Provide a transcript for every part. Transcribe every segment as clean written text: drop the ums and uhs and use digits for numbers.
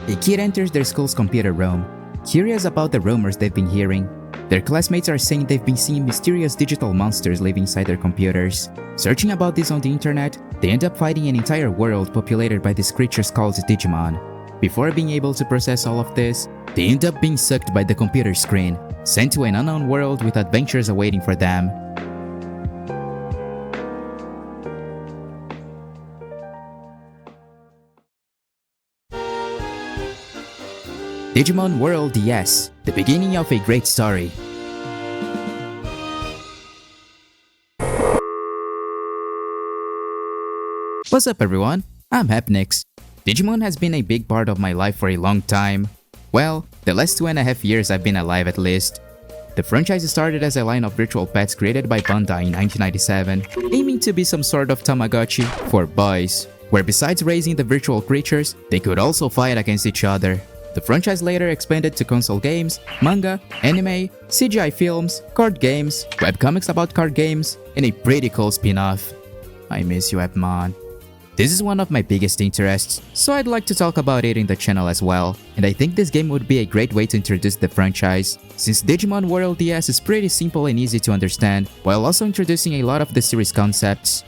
A kid enters their school's computer room, curious about the rumors they've been hearing. Their classmates are saying they've been seeing mysterious digital monsters live inside their computers. Searching about this on the internet, they end up finding an entire world populated by these creatures called Digimon. Before being able to process all of this, they end up being sucked by the computer screen, sent to an unknown world with adventures awaiting for them. Digimon World DS, the beginning of a great story. What's up everyone, I'm Hapnix. Digimon has been a big part of my life for a long time. Well, the last 2.5 years I've been alive at least. The franchise started as a line of virtual pets created by Bandai in 1997, aiming to be some sort of Tamagotchi for boys, where besides raising the virtual creatures, they could also fight against each other. The franchise later expanded to console games, manga, anime, CGI films, card games, webcomics about card games, and a pretty cool spin-off. I miss you, Appmon. This is one of my biggest interests, so I'd like to talk about it in the channel as well, and I think this game would be a great way to introduce the franchise, since Digimon World DS is pretty simple and easy to understand, while also introducing a lot of the series concepts.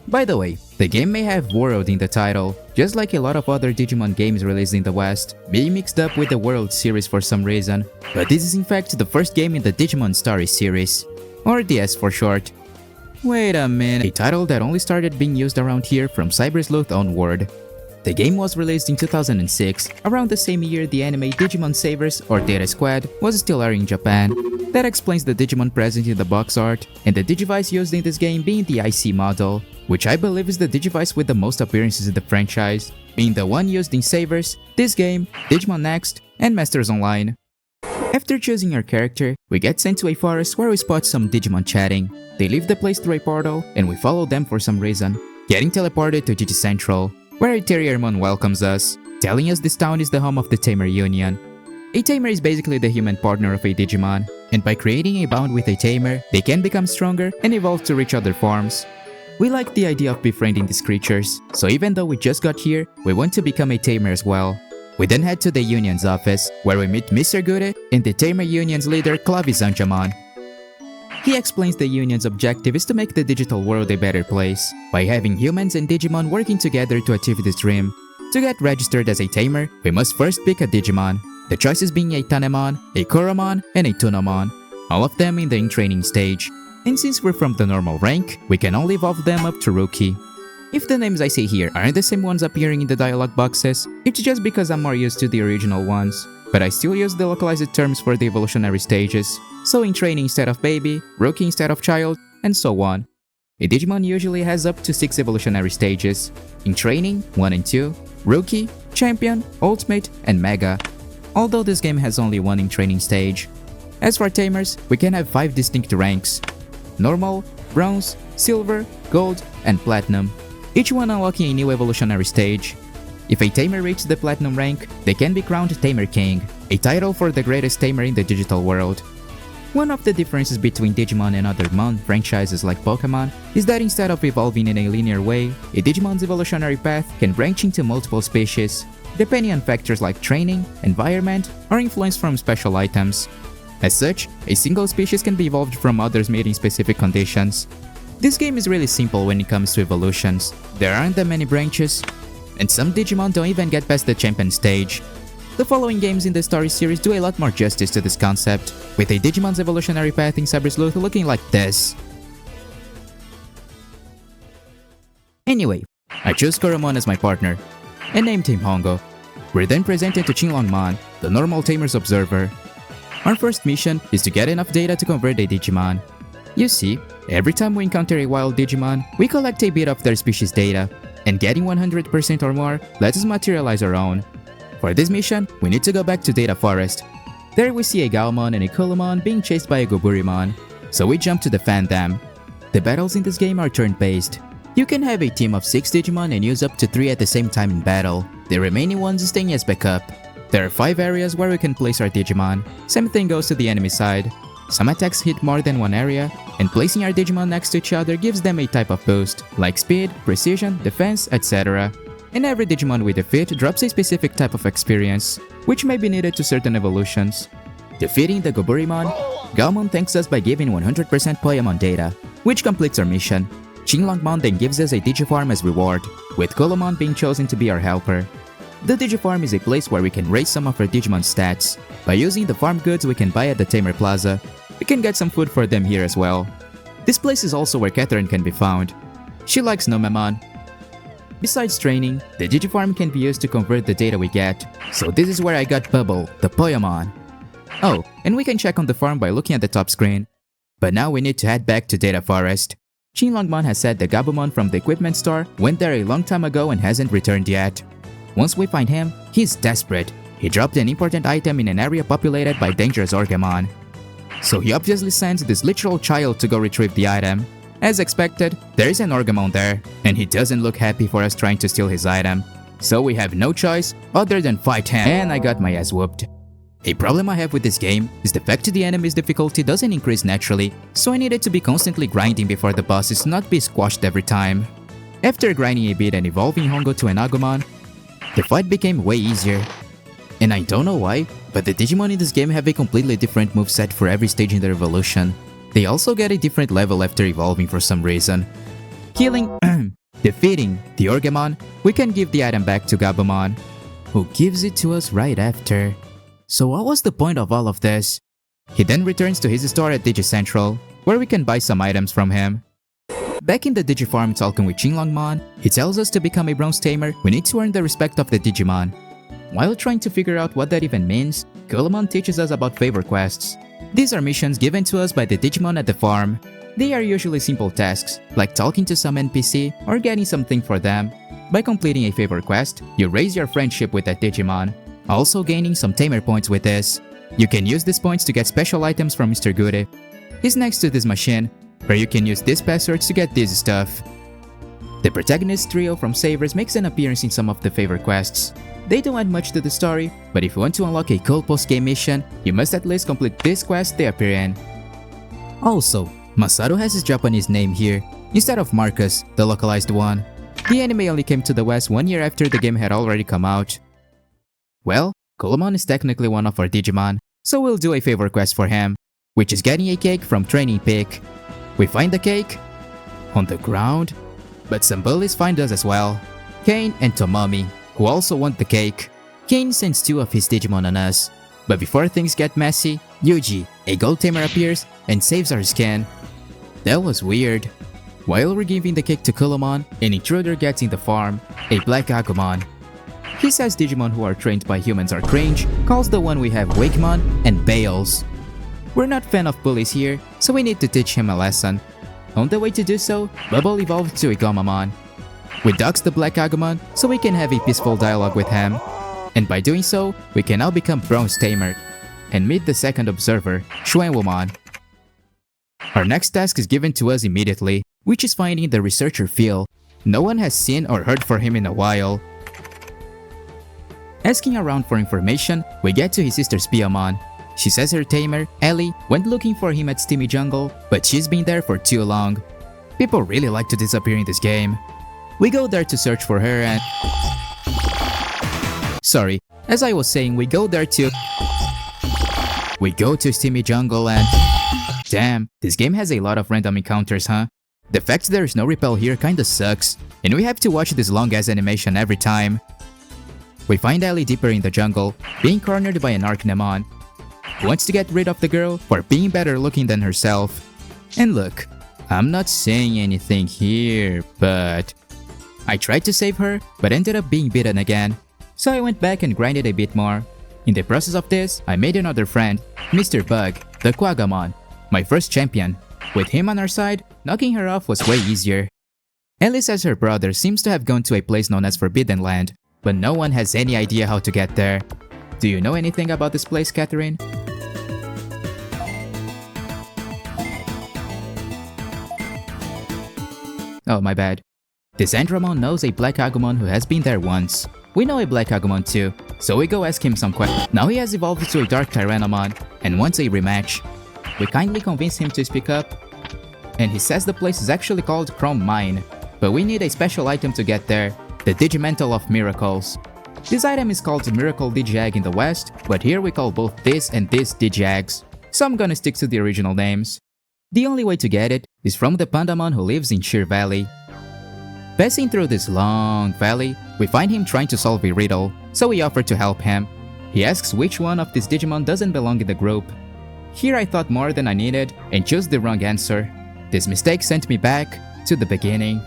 By the way, the game may have World in the title, just like a lot of other Digimon games released in the West, being mixed up with the World series for some reason, but this is in fact the first game in the Digimon Story series, or DS for short. Wait a minute, a title that only started being used around here from Cyber Sleuth onward. The game was released in 2006, around the same year the anime Digimon Savers or Data Squad was still airing in Japan. That explains the Digimon present in the box art, and the Digivice used in this game being the IC model, which I believe is the Digivice with the most appearances in the franchise, being the one used in Savers, this game, Digimon Next, and Masters Online. After choosing our character, we get sent to a forest where we spot some Digimon chatting. They leave the place through a portal, and we follow them for some reason, getting teleported to Digi-Central, where a Terriermon welcomes us, telling us this town is the home of the Tamer Union. A Tamer is basically the human partner of a Digimon, and by creating a bond with a Tamer, they can become stronger and evolve to reach other forms. We like the idea of befriending these creatures, so even though we just got here, we want to become a Tamer as well. We then head to the Union's office, where we meet Mr. Gude and the Tamer Union's leader Clavisanjamon. He explains the Union's objective is to make the digital world a better place, by having humans and Digimon working together to achieve this dream. To get registered as a Tamer, we must first pick a Digimon, the choices being a Tanemon, a Koromon, and a Tunomon, all of them in the in-training stage. And since we're from the normal rank, we can only evolve them up to Rookie. If the names I say here aren't the same ones appearing in the dialogue boxes, it's just because I'm more used to the original ones, but I still use the localized terms for the evolutionary stages, so in training instead of baby, Rookie instead of child, and so on. A Digimon usually has up to 6 evolutionary stages. In training, 1 and 2, Rookie, Champion, Ultimate, and Mega, although this game has only 1 in training stage. As for Tamers, we can have 5 distinct ranks: Normal, Bronze, Silver, Gold, and Platinum, each one unlocking a new evolutionary stage. If a Tamer reaches the Platinum rank, they can be crowned Tamer King, a title for the greatest Tamer in the digital world. One of the differences between Digimon and other Mon franchises like Pokemon is that instead of evolving in a linear way, a Digimon's evolutionary path can branch into multiple species, depending on factors like training, environment, or influence from special items. As such, a single species can be evolved from others meeting specific conditions. This game is really simple when it comes to evolutions. There aren't that many branches, and some Digimon don't even get past the champion stage. The following games in the story series do a lot more justice to this concept, with a Digimon's evolutionary path in Cyber Sleuth looking like this. Anyway, I chose Koromon as my partner, and named him Hongo. We're then presented to Qinglongmon, the normal Tamer's observer. Our first mission is to get enough data to convert a Digimon. You see, every time we encounter a wild Digimon, we collect a bit of their species data, and getting 100% or more lets us materialize our own. For this mission, we need to go back to Data Forest. There we see a Gaomon and a Kulumon being chased by a Goburimon, so we jump to defend them. The battles in this game are turn-based. You can have a team of 6 Digimon and use up to 3 at the same time in battle, the remaining ones staying as backup. There are 5 areas where we can place our Digimon. Same thing goes to the enemy side. Some attacks hit more than one area, and placing our Digimon next to each other gives them a type of boost, like speed, precision, defense, etc. and every Digimon we defeat drops a specific type of experience, which may be needed to certain evolutions. Defeating the Goburimon, Galmon thanks us by giving 100% Poyamon data, which completes our mission. Shinlongmon then gives us a Digi-Farm as reward, with Kulomon being chosen to be our helper. The Digi-Farm is a place where we can raise some of our Digimon stats. By using the farm goods we can buy at the Tamer Plaza, we can get some food for them here as well. This place is also where Catherine can be found. She likes Nomemon. Besides training, the Digi-Farm can be used to convert the data we get, so this is where I got Bubble, the Poyamon. Oh, and we can check on the farm by looking at the top screen. But now we need to head back to Data Forest. Shinlongmon has said the Gabumon from the equipment store went there a long time ago and hasn't returned yet. Once we find him, he's desperate. He dropped an important item in an area populated by dangerous Orgamon. So he obviously sends this literal child to go retrieve the item. As expected, there is an Orgamon there, and he doesn't look happy for us trying to steal his item. So we have no choice other than fight him, and I got my ass whooped. A problem I have with this game is the fact that the enemy's difficulty doesn't increase naturally, so I needed to be constantly grinding before the bosses not be squashed every time. After grinding a bit and evolving Hongo to an Agumon, the fight became way easier. And I don't know why, but the Digimon in this game have a completely different moveset for every stage in their evolution. They also get a different level after evolving for some reason. Defeating the Orgamon, we can give the item back to Gabumon, who gives it to us right after. So what was the point of all of this? He then returns to his store at Digi-Central, where we can buy some items from him. Back in the Digi-Farm talking with Shinlongmon, he tells us to become a bronze tamer, we need to earn the respect of the Digimon. While trying to figure out what that even means, Kulomon teaches us about favor quests. These are missions given to us by the Digimon at the farm. They are usually simple tasks, like talking to some NPC or getting something for them. By completing a favor quest, you raise your friendship with that Digimon, also gaining some Tamer points with this. You can use these points to get special items from Mr. Goody. He's next to this machine, where you can use these passwords to get this stuff. The protagonist trio from Savers makes an appearance in some of the favor quests. They don't add much to the story, but if you want to unlock a cool post-game mission, you must at least complete this quest they appear in. Also, Masaru has his Japanese name here, instead of Marcus, the localized one. The anime only came to the West 1 year after the game had already come out. Well, Kulomon is technically one of our Digimon, so we'll do a favor quest for him, which is getting a cake from Training Peak. We find the cake on the ground, but some bullies find us as well, Kane and Tomomi, who also want the cake. Kane sends 2 of his Digimon on us, but before things get messy, Yuji, a gold tamer, appears and saves our skin. That was weird. While we're giving the cake to Kulomon, an intruder gets in the farm, a black Agumon. He says Digimon who are trained by humans are cringe, calls the one we have Wakemon, and bails. We're not fan of bullies here, so we need to teach him a lesson. On the way to do so, Bubble evolved to a Gomamon. We dox the Black Agumon so we can have a peaceful dialogue with him. And by doing so, we can now become Bronze Tamer and meet the second observer, Shuenwomon. Our next task is given to us immediately, which is finding the researcher Phil. No one has seen or heard from him in a while. Asking around for information, we get to his sister Spiamon. She says her tamer, Ellie, went looking for him at Steamy Jungle, but she's been there for too long. People really like to disappear in this game. We go there to search for her and... Sorry, as I was saying, we go to Steamy Jungle and... Damn, this game has a lot of random encounters, huh? The fact there is no repel here kinda sucks, and we have to watch this long-ass animation every time. We find Ellie deeper in the jungle, being cornered by an Arcnemon, who wants to get rid of the girl for being better looking than herself. And look, I'm not saying anything here, but... I tried to save her, but ended up being beaten again. So I went back and grinded a bit more. In the process of this, I made another friend, Mr. Bug, the Quagamon, my first champion. With him on our side, knocking her off was way easier. Ellie says her brother seems to have gone to a place known as Forbidden Land, but no one has any idea how to get there. Do you know anything about this place, Catherine? Oh, my bad. This Andromon knows a Black Agumon who has been there once. We know a Black Agumon too, so we go ask him some questions. Now he has evolved to a Dark Tyrannomon and wants a rematch. We kindly convince him to speak up, and he says the place is actually called Chrome Mine, but we need a special item to get there, the Digimental of Miracles. This item is called Miracle Digi-Egg in the West, but here we call both this and this Digi-Eggs, so I'm gonna stick to the original names. The only way to get it is from the Pandamon who lives in Sheer Valley. Passing through this long valley, we find him trying to solve a riddle, so we offer to help him. He asks which one of these Digimon doesn't belong in the group. Here I thought more than I needed and chose the wrong answer. This mistake sent me back to the beginning.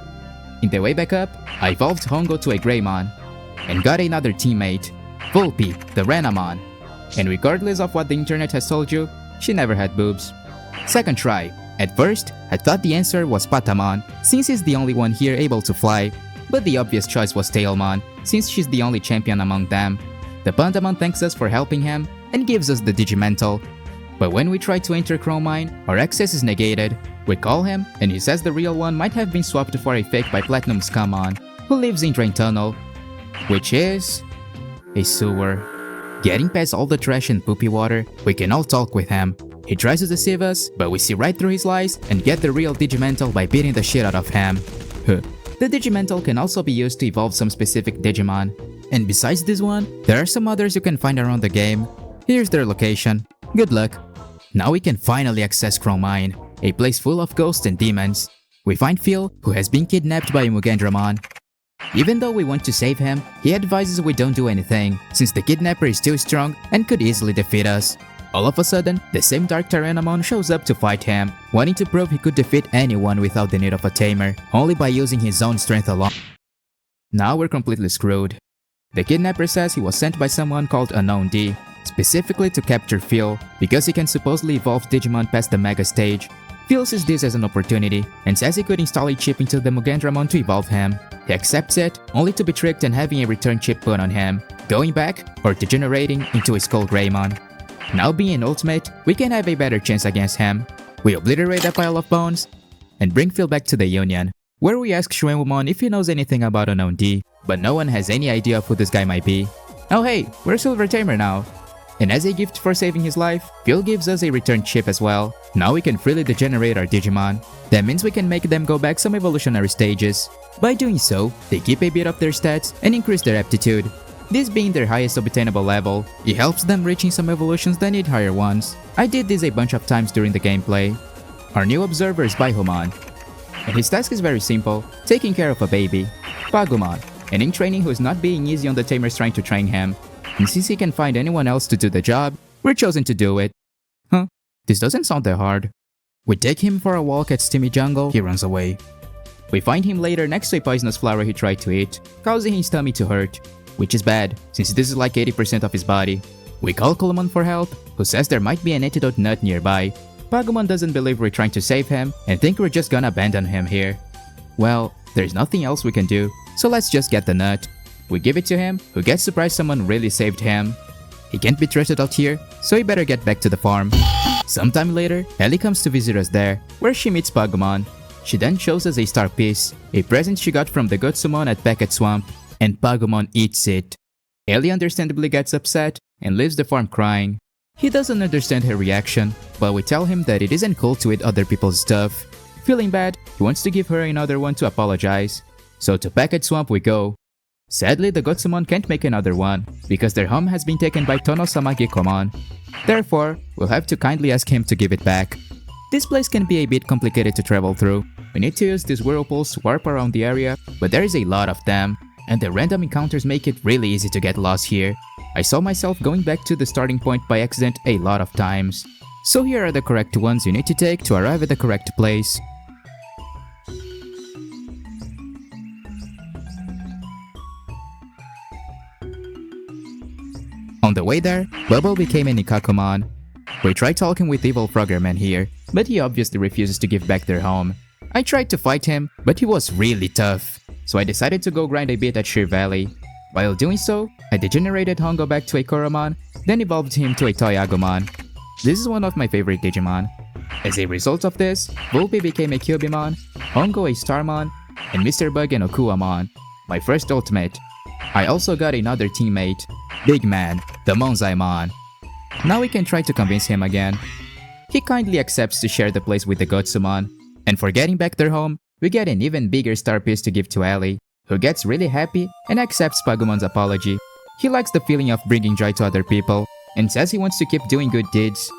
In the way back up, I evolved Hongo to a Greymon and got another teammate, Volpe, the Renamon. And regardless of what the internet has told you, she never had boobs. Second try. At first, I thought the answer was Patamon, since he's the only one here able to fly, but the obvious choice was Tailmon, since she's the only champion among them. The Pandamon thanks us for helping him and gives us the Digimental. But when we try to enter Chrome Mine, our access is negated. We call him, and he says the real one might have been swapped for a fake by Platinum Scammon, who lives in Drain Tunnel, which is a sewer. Getting past all the trash and poopy water, we can all talk with him. He tries to deceive us, but we see right through his lies and get the real Digimental by beating the shit out of him. The Digimental can also be used to evolve some specific Digimon. And besides this one, there are some others you can find around the game. Here's their location. Good luck. Now we can finally access Chrome Mine, a place full of ghosts and demons. We find Phil, who has been kidnapped by Mugendramon. Even though we want to save him, he advises we don't do anything, since the kidnapper is too strong and could easily defeat us. All of a sudden, the same Dark Tyrannomon shows up to fight him, wanting to prove he could defeat anyone without the need of a tamer, only by using his own strength alone. Now we're completely screwed. The kidnapper says he was sent by someone called Unknown D, specifically to capture Phil, because he can supposedly evolve Digimon past the Mega Stage. Phil sees this as an opportunity, and says he could install a chip into the Mugendramon to evolve him. He accepts it, only to be tricked and having a return chip put on him, going back or degenerating into a Skull Greymon. Now being ultimate, we can have a better chance against him. We obliterate a pile of bones, and bring Phil back to the Union, where we ask Shuenwumon if he knows anything about Unknown D, but no one has any idea of who this guy might be. Oh hey, we're Silver Tamer now. And as a gift for saving his life, Phil gives us a return chip as well. Now we can freely degenerate our Digimon. That means we can make them go back some evolutionary stages. By doing so, they keep a bit of their stats and increase their aptitude. This being their highest obtainable level, it helps them reaching some evolutions that need higher ones. I did this a bunch of times during the gameplay. Our new observer is Baihomon, and his task is very simple, taking care of a baby, Pagumon, and in training who is not being easy on the tamers trying to train him. And since he can find anyone else to do the job, we're chosen to do it. This doesn't sound that hard. We take him for a walk at Steamy Jungle, he runs away. We find him later next to a poisonous flower he tried to eat, causing his tummy to hurt, which is bad, since this is like 80% of his body. We call Kulomon for help, who says there might be an antidote nut nearby. Pagumon doesn't believe we're trying to save him, and think we're just gonna abandon him here. Well, there's nothing else we can do, so let's just get the nut. We give it to him, who gets surprised someone really saved him. He can't be trusted out here, so he better get back to the farm. Sometime later, Ellie comes to visit us there, where she meets Pagumon. She then shows us a star piece, a present she got from the Gotsumon at Packet Swamp, and Pagumon eats it. Ellie understandably gets upset and leaves the farm crying. He doesn't understand her reaction, but we tell him that it isn't cool to eat other people's stuff. Feeling bad, he wants to give her another one to apologize. So to Packet Swamp we go. Sadly, the Gotsumon can't make another one, because their home has been taken by Tono-sama Gekomon. Therefore, we'll have to kindly ask him to give it back. This place can be a bit complicated to travel through. We need to use these whirlpools to warp around the area, but there is a lot of them, and the random encounters make it really easy to get lost here. I saw myself going back to the starting point by accident a lot of times. So here are the correct ones you need to take to arrive at the correct place. On the way there, Bubble became an Ikakumon. We tried talking with Evil Froggerman here, but he obviously refuses to give back their home. I tried to fight him, but he was really tough, so I decided to go grind a bit at Sheer Valley. While doing so, I degenerated Hongo back to a Koromon, then evolved him to a Toy Agumon. This is one of my favorite Digimon. As a result of this, Volpe became a Cubimon, Hongo a Starmon, and Mr. Bug an Okuamon, my first ultimate. I also got another teammate, Big Man, the Monzaimon. Now we can try to convince him again. He kindly accepts to share the place with the Gotsumon, and for getting back their home, we get an even bigger star piece to give to Ellie, who gets really happy and accepts Pagumon's apology. He likes the feeling of bringing joy to other people and says he wants to keep doing good deeds.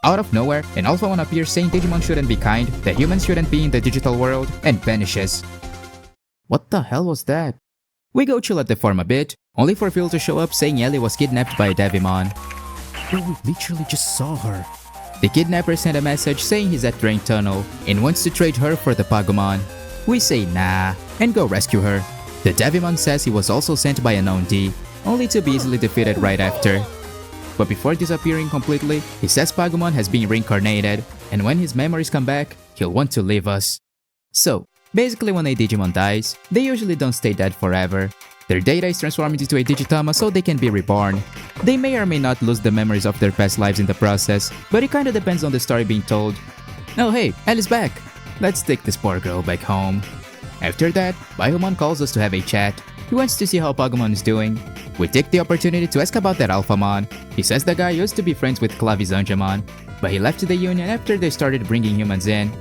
Out of nowhere, an Alpha One appears saying Digimon shouldn't be kind, that humans shouldn't be in the digital world, and vanishes. What the hell was that? We go chill at the farm a bit, only for Phil to show up saying Ellie was kidnapped by a Digimon. Bro, we literally just saw her. The kidnapper sent a message saying he's at Drain Tunnel and wants to trade her for the Pagumon. We say nah and go rescue her. The Digimon says he was also sent by a known D, only to be easily defeated right after. But before disappearing completely, he says Pagumon has been reincarnated, and when his memories come back, he'll want to leave us. So, basically when a Digimon dies, they usually don't stay dead forever. Their data is transformed into a Digitama so they can be reborn. They may or may not lose the memories of their past lives in the process, but it kinda depends on the story being told. Oh hey, Ellie's back! Let's take this poor girl back home. After that, Baiomon calls us to have a chat. He wants to see how Pagumon is doing. We take the opportunity to ask about that Alphamon. He says the guy used to be friends with Clavizanjamon, but he left the Union after they started bringing humans in.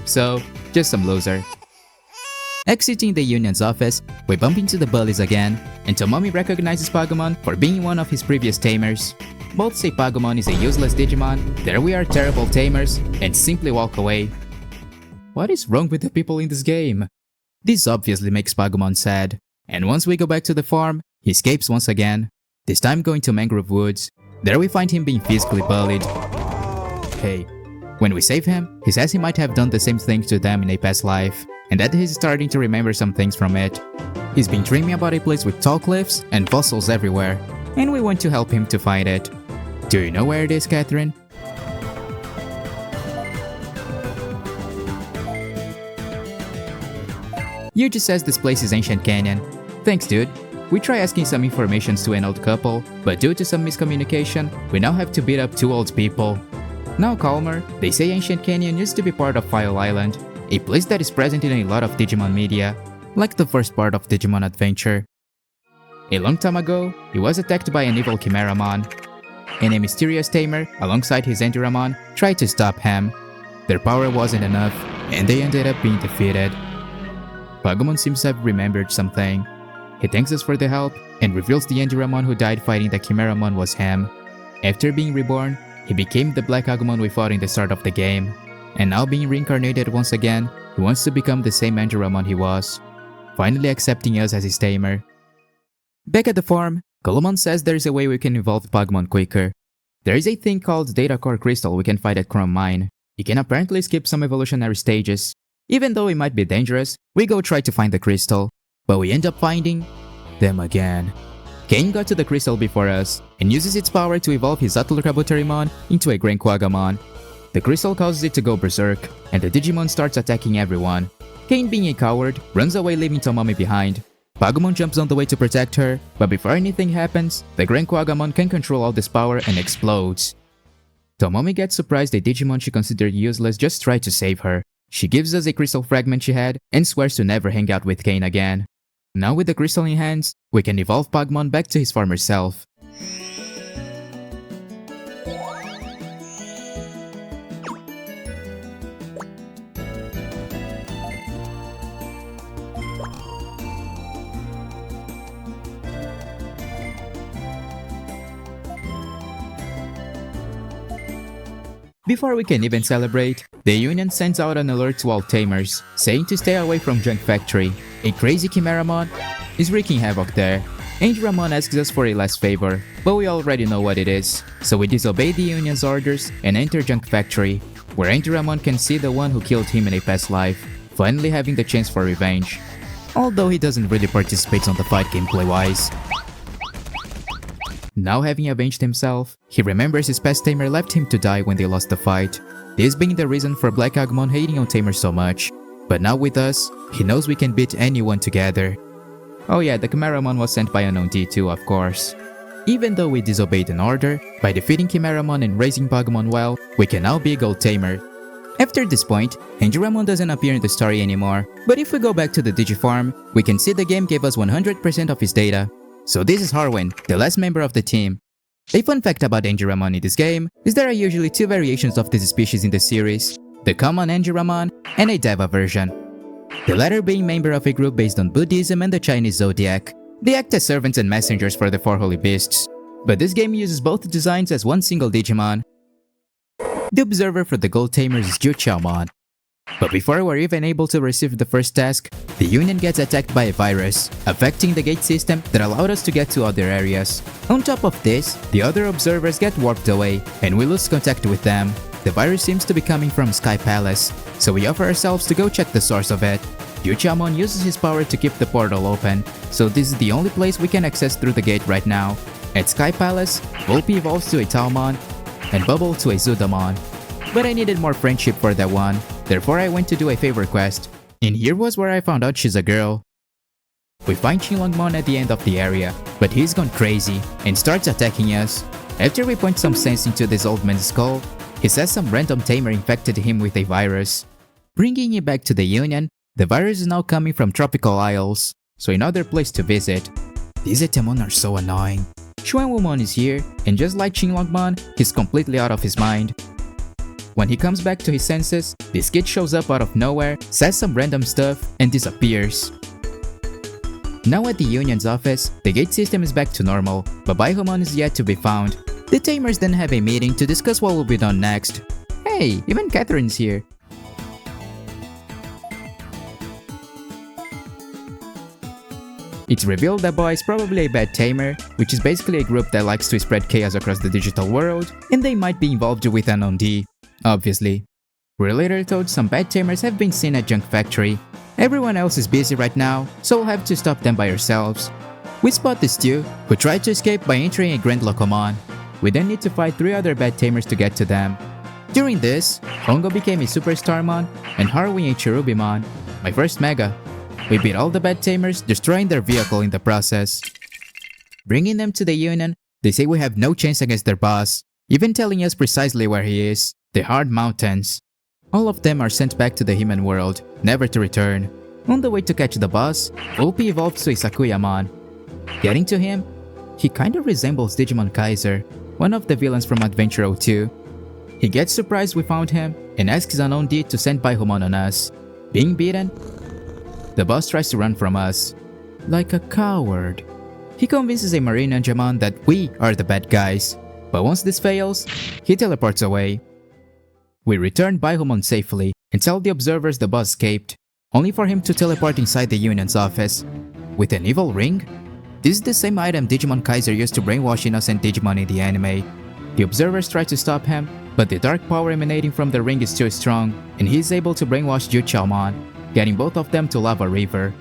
So, just some loser. Exiting the Union's office, we bump into the bullies again, and Tomomi recognizes Pagumon for being one of his previous tamers. Both say Pagumon is a useless Digimon, that we are terrible tamers, and simply walk away. What is wrong with the people in this game? This obviously makes Pagumon sad, and once we go back to the farm, he escapes once again, this time going to Mangrove Woods. There we find him being physically bullied. Hey, when we save him, he says he might have done the same thing to them in a past life, and that he's starting to remember some things from it. He's been dreaming about a place with tall cliffs and fossils everywhere, and we want to help him to find it. Do you know where it is, Catherine? Yuji says this place is Ancient Canyon. Thanks, dude. We try asking some informations to an old couple, but due to some miscommunication, we now have to beat up two old people. Now calmer, they say Ancient Canyon used to be part of File Island, a place that is present in a lot of Digimon media, like the first part of Digimon Adventure. A long time ago, he was attacked by an evil Chimeramon, and a mysterious Tamer, alongside his Enduramon, tried to stop him. Their power wasn't enough, and they ended up being defeated. Pagumon seems to have remembered something. He thanks us for the help and reveals the Enduramon who died fighting the Chimeramon was him. After being reborn, he became the Black Agumon we fought in the start of the game. And now being reincarnated once again, he wants to become the same Enduramon he was, finally accepting us as his tamer. Back at the farm, Golomon says there is a way we can evolve Pagumon quicker. There is a thing called Data Core Crystal we can find at Chrome Mine. It can apparently skip some evolutionary stages. Even though it might be dangerous, we go try to find the crystal, but we end up finding them again. Kane got to the crystal before us, and uses its power to evolve his Atl Kabuterimon into a Grenquagamon. The crystal causes it to go berserk, and the Digimon starts attacking everyone. Kane, being a coward, runs away leaving Tomomi behind. Pagumon jumps on the way to protect her, but before anything happens, the Grenquagamon can control all this power and explodes. Tomomi gets surprised a Digimon she considered useless just tried to save her. She gives us a crystal fragment she had and swears to never hang out with Kane again. Now with the crystal in hands, we can evolve Pagumon back to his former self. Before we can even celebrate, the Union sends out an alert to all tamers, saying to stay away from Junk Factory. A crazy Chimeramon is wreaking havoc there. Enduramon asks us for a last favor, but we already know what it is, so we disobey the Union's orders and enter Junk Factory, where Enduramon can see the one who killed him in a past life, finally having the chance for revenge. Although he doesn't really participate on the fight gameplay-wise. Now having avenged himself, he remembers his past tamer left him to die when they lost the fight, this being the reason for Black Agumon hating on Tamer so much. But now with us, he knows we can beat anyone together. Oh yeah, the Chimeramon was sent by unknown D2, of course. Even though we disobeyed an order, by defeating Chimeramon and raising Pagumon well, we can now be a gold tamer. After this point, Enduramon doesn't appear in the story anymore, but if we go back to the Digi-Farm, we can see the game gave us 100% of his data. So this is Harwin, the last member of the team. A fun fact about Enduramon in this game is there are usually two variations of this species in the series, the common Enduramon and a Deva version. the latter being member of a group based on Buddhism and the Chinese zodiac. They act as servants and messengers for the four holy beasts. But this game uses both designs as one single Digimon. The observer for the Gold Tamers is Juqiaomon. But before we're even able to receive the first task, the Union gets attacked by a virus, affecting the gate system that allowed us to get to other areas. On top of this, the other observers get warped away, and we lose contact with them. The virus seems to be coming from Sky Palace, so we offer ourselves to go check the source of it. Juqiaomon uses his power to keep the portal open, so this is the only place we can access through the gate right now. At Sky Palace, Volpe evolves to a Taomon, and Bubble to a Zudamon. But I needed more friendship for that one, therefore I went to do a favor quest. And here was where I found out she's a girl. We find Qinglongmon at the end of the area, but he's gone crazy and starts attacking us. After we point some sense into this old man's skull, he says some random tamer infected him with a virus. Bringing him back to the Union, the virus is now coming from Tropical Isles, so another place to visit. These Etemon are so annoying. Xuanwumon is here, and just like Qinglongmon, he's completely out of his mind. When he comes back to his senses, this kid shows up out of nowhere, says some random stuff, and disappears. Now at the Union's office, the gate system is back to normal, but Baihomon is yet to be found. The Tamers then have a meeting to discuss what will be done next. Hey, even Catherine's here. It's revealed that Boy is probably a bad tamer, which is basically a group that likes to spread chaos across the digital world, and they might be involved with Unknown D, obviously. We're later told some bad tamers have been seen at Junk Factory. Everyone else is busy right now, so we'll have to stop them by ourselves. We spot the Stew, who tried to escape by entering a Grand Locomon. We then need to fight 3 other bad tamers to get to them. During this, Hongo became a Superstarmon, and Harwing a Cherubimon, my first Mega. We beat all the bad tamers, destroying their vehicle in the process. Bringing them to the Union, they say we have no chance against their boss, even telling us precisely where he is, the Hard Mountains. All of them are sent back to the human world, never to return. On the way to catch the boss, Volpe evolves to a Sakuyamon. Getting to him, he kinda resembles Digimon Kaiser, one of the villains from Adventure 02. He gets surprised we found him, and asks Unknown D to send Baihomon on us. Being beaten, the boss tries to run from us. Like a coward. He convinces a Marine Ninjamon that we are the bad guys, but once this fails, he teleports away. We return Baihomon safely and tell the observers the boss escaped, only for him to teleport inside the Union's office. With an evil ring? This is the same item Digimon Kaiser used to brainwash innocent Digimon in the anime. The observers try to stop him, but the dark power emanating from the ring is too strong, and he is able to brainwash Juqiaomon, getting both of them to Lava River.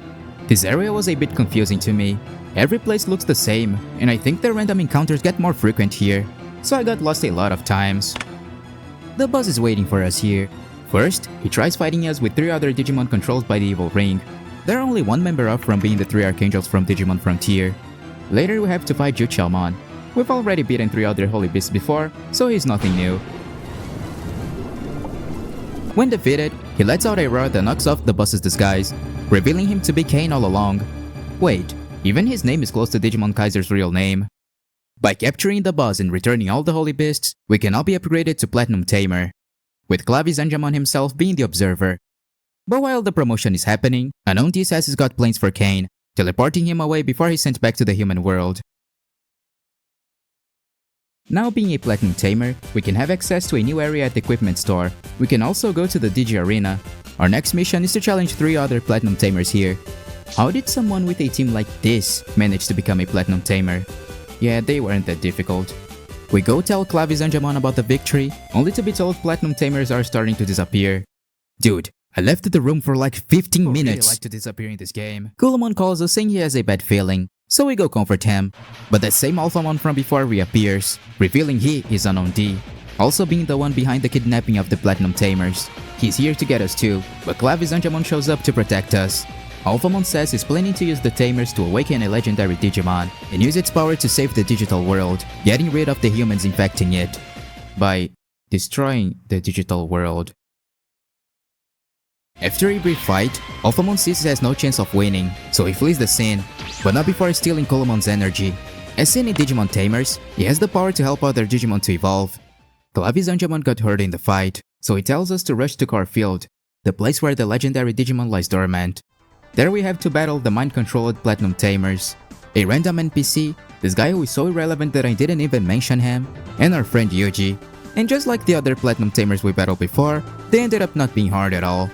This area was a bit confusing to me. Every place looks the same, and I think the random encounters get more frequent here, so I got lost a lot of times. The boss is waiting for us here. First, he tries fighting us with 3 other Digimon controlled by the evil ring. They're only 1 member off from being the 3 Archangels from Digimon Frontier. Later we have to fight Juqiaomon. We've already beaten 3 other Holy Beasts before, so he's nothing new. When defeated, he lets out a roar that knocks off the boss's disguise, revealing him to be Kane all along. Wait, even his name is close to Digimon Kaiser's real name. By capturing the boss and returning all the Holy Beasts, we can now be upgraded to Platinum Tamer, with Clavis Angemon himself being the observer. But while the promotion is happening, Unknown D says he's got plans for Kane, teleporting him away before he's sent back to the human world. Now being a Platinum Tamer, we can have access to a new area at the equipment store. We can also go to the Digi Arena. Our next mission is to challenge 3 other Platinum Tamers here. How did someone with a team like this manage to become a Platinum Tamer? Yeah, they weren't that difficult. We go tell Clavis Angemon about the victory, only to be told Platinum Tamers are starting to disappear. Dude, I left the room for like 15 minutes. I really like to disappear in this game. Gulamon calls us saying he has a bad feeling, so we go comfort him. But that same Alphamon from before reappears, revealing he is Unknown D, also being the one behind the kidnapping of the Platinum Tamers. He's here to get us too, but Clavis Angemon shows up to protect us. Alphamon says he's planning to use the Tamers to awaken a legendary Digimon and use its power to save the digital world, getting rid of the humans infecting it by destroying the digital world. After a brief fight, Alphamon sees he has no chance of winning, so he flees the scene, but not before stealing Colomon's energy. As seen in Digimon Tamers, he has the power to help other Digimon to evolve. Clavis Angemon got hurt in the fight, so he tells us to rush to Core Field. the place where the legendary Digimon lies dormant. There we have to battle the mind-controlled Platinum Tamers, a random NPC, this guy who is so irrelevant that I didn't even mention him, and our friend Yuji. And just like the other Platinum Tamers we battled before, they ended up not being hard at all.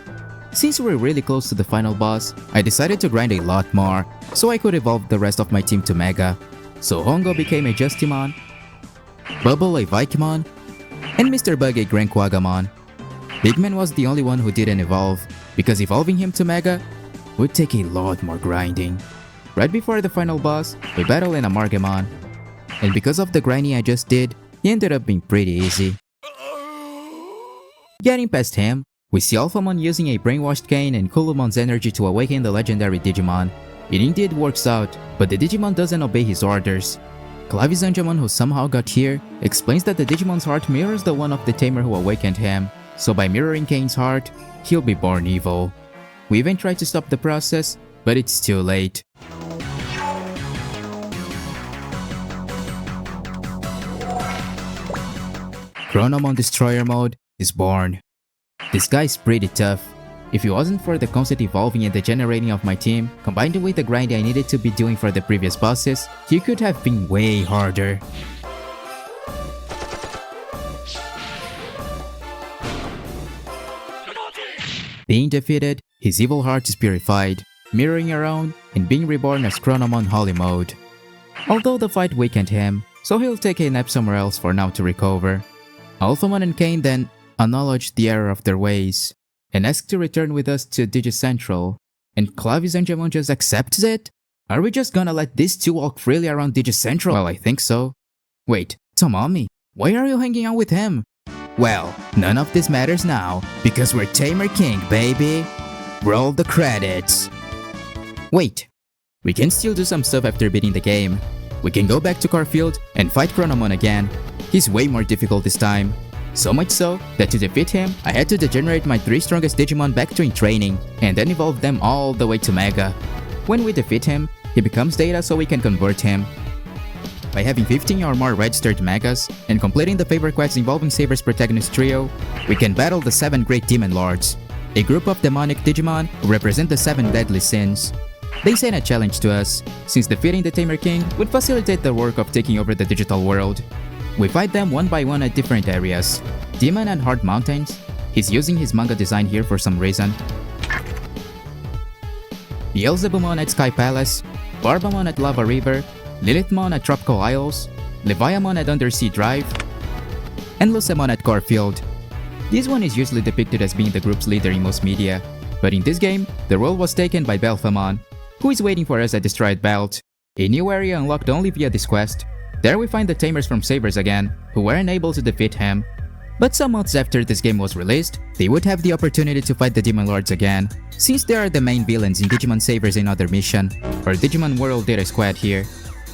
Since we're really close to the final boss, I decided to grind a lot more, so I could evolve the rest of my team to Mega. So Hongo became a Justimon, Bubble a Vikemon, and Mr. Bug a Grand Quagamon. Bigman was the only one who didn't evolve, because evolving him to Mega would take a lot more grinding. Right before the final boss, we battled an Amargamon, and because of the grinding I just did, he ended up being pretty easy. Getting past him, we see Alphamon using a brainwashed cane and Kulumon's energy to awaken the legendary Digimon. It indeed works out, but the Digimon doesn't obey his orders. Clavizanjamon, who somehow got here, explains that the Digimon's heart mirrors the one of the Tamer who awakened him, so by mirroring Kane's heart, he'll be born evil. We even tried to stop the process, but it's too late. Chronomon Destroyer mode is born. This guy's pretty tough. If it wasn't for the constant evolving and degenerating of my team, combined with the grind I needed to be doing for the previous bosses, he could have been way harder. Being defeated, his evil heart is purified, mirroring our own and being reborn as Chronomon Holy mode. Although the fight weakened him, so he'll take a nap somewhere else for now to recover. Alphamon and Kane then acknowledge the error of their ways and ask to return with us to Digi-Central, and Clavizanjamon just accepts it? Are we just gonna let these two walk freely around Digi-Central? Well, I think so. Wait, Tomomi, why are you hanging out with him? Well, none of this matters now, because we're Tamer King, baby! Roll the credits! Wait, we can still do some stuff after beating the game. We can go back to Carfield and fight Chronomon again. He's way more difficult this time. So much so that to defeat him, I had to degenerate my 3 strongest Digimon back to in training, and then evolve them all the way to Mega. When we defeat him, he becomes Data so we can convert him. By having 15 or more registered Megas, and completing the favor quests involving Saber's protagonist trio, we can battle the 7 Great Demon Lords, a group of demonic Digimon who represent the 7 deadly sins. They sent a challenge to us, since defeating the Tamer King would facilitate the work of taking over the digital world. We fight them one by one at different areas. Demon and Hard Mountains. He's using his manga design here for some reason. Beelzebumon at Sky Palace, Barbamon at Lava River, Lilithmon at Tropical Isles, Leviamon at Undersea Drive, and Lucemon at Corfield. This one is usually depicted as being the group's leader in most media, but in this game, the role was taken by Belphamon, who is waiting for us at Destroyed Belt, a new area unlocked only via this quest. There we find the Tamers from Sabers again, who weren't able to defeat him. But some months after this game was released, they would have the opportunity to fight the Demon Lords again, since they are the main villains in Digimon Sabers Another Mission, or Digimon World Data Squad here.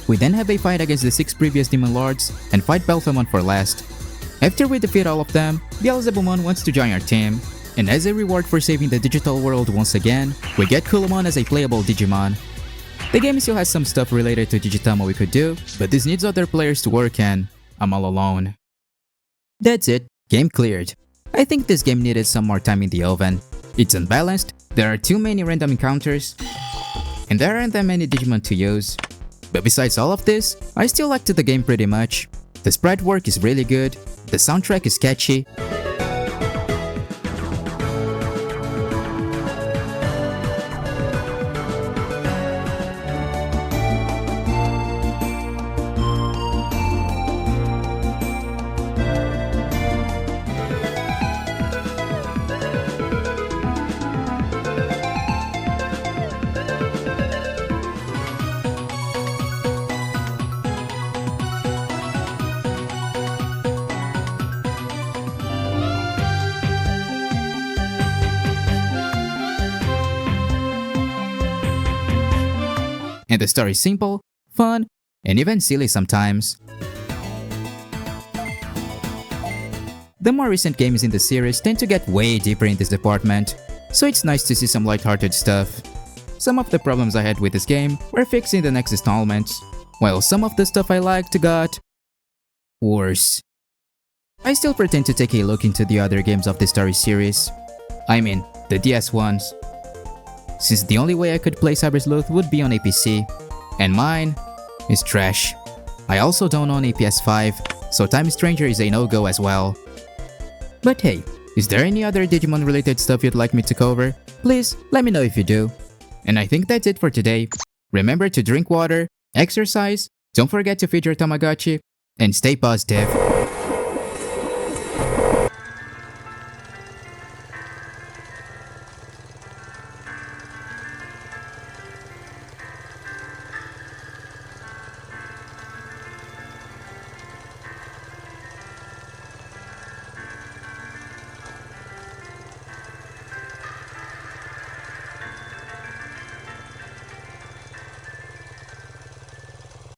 We then have a fight against the 6 previous Demon Lords, and fight Belphamon for last. After we defeat all of them, Beelzebumon wants to join our team, and as a reward for saving the digital world once again, we get Kulumon as a playable Digimon. The game still has some stuff related to Digitama we could do, but this needs other players to work and I'm all alone. That's it, game cleared. I think this game needed some more time in the oven. It's unbalanced, there are too many random encounters, and there aren't that many Digimon to use. But besides all of this, I still liked the game pretty much. The sprite work is really good, the soundtrack is catchy, and the story is simple, fun, and even silly sometimes. The more recent games in the series tend to get way deeper in this department, so it's nice to see some lighthearted stuff. Some of the problems I had with this game were fixed in the next installments, while some of the stuff I liked got worse. I still pretend to take a look into the other games of the story series. I mean, the DS ones. Since the only way I could play Cyber Sleuth would be on a PC, and mine is trash. I also don't own a PS5, so Time Stranger is a no-go as well. But hey, is there any other Digimon related stuff you'd like me to cover? Please let me know if you do. And I think that's it for today. Remember to drink water, exercise, don't forget to feed your Tamagotchi, and stay positive.